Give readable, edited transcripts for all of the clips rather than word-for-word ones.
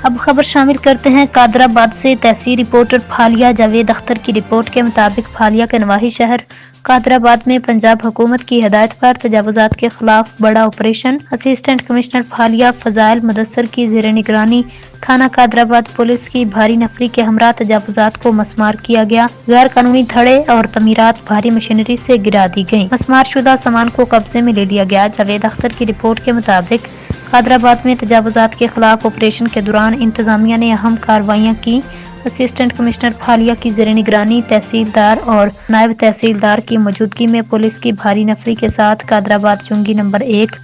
اب خبر شامل کرتے ہیں قادرآباد سے۔ تحصیل رپورٹر پھالیا جاوید اختر کی رپورٹ کے مطابق پھالیا کے نواحی شہر قادرآباد میں پنجاب حکومت کی ہدایت پر تجاوزات کے خلاف بڑا آپریشن۔ اسسٹنٹ کمشنر پھالیا فضائل مدثر کی زیر نگرانی تھانہ قادرآباد پولیس کی بھاری نفری کے ہمراہ تجاوزات کو مسمار کیا گیا۔ غیر قانونی دھڑے اور تعمیرات بھاری مشینری سے گرا دی گئیں۔ مسمار شدہ سامان کو قبضے میں لے لیا گیا۔ جاوید اختر کی رپورٹ کے مطابق قادرآباد میں تجاوزات کے خلاف آپریشن کے دوران انتظامیہ نے اہم کارروائیاں کی۔ اسسٹنٹ کمشنر پھالیا کی زیر نگرانی تحصیلدار اور نائب تحصیلدار کی موجودگی میں پولیس کی بھاری نفری کے ساتھ قادرآباد چنگی نمبر 1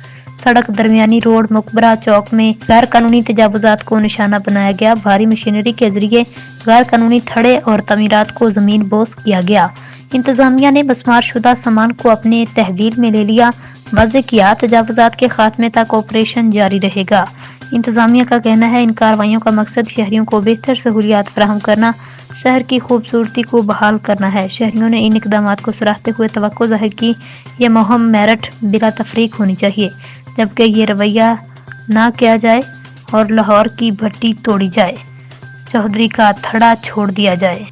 سڑک درمیانی روڈ مقبرہ چوک میں غیر قانونی تجاوزات کو نشانہ بنایا گیا۔ بھاری مشینری کے ذریعے غیر قانونی تھڑے اور تعمیرات کو زمین بوس کیا گیا۔ انتظامیہ نے مسمار شدہ سامان کو اپنے تحویل میں لے لیا۔ واضح کیا تجاوزات کے خاتمے تک آپریشن جاری رہے گا۔ انتظامیہ کا کہنا ہے ان کارروائیوں کا مقصد شہریوں کو بہتر سہولیات فراہم کرنا، شہر کی خوبصورتی کو بحال کرنا ہے۔ شہریوں نے ان اقدامات کو سراہتے ہوئے توقع ظاہر کی یہ مہم میرٹھ بلا تفریق ہونی چاہیے، جبکہ یہ رویہ نہ کیا جائے اور لاہور کی بھٹی توڑی جائے، چودھری کا تھڑا چھوڑ دیا جائے۔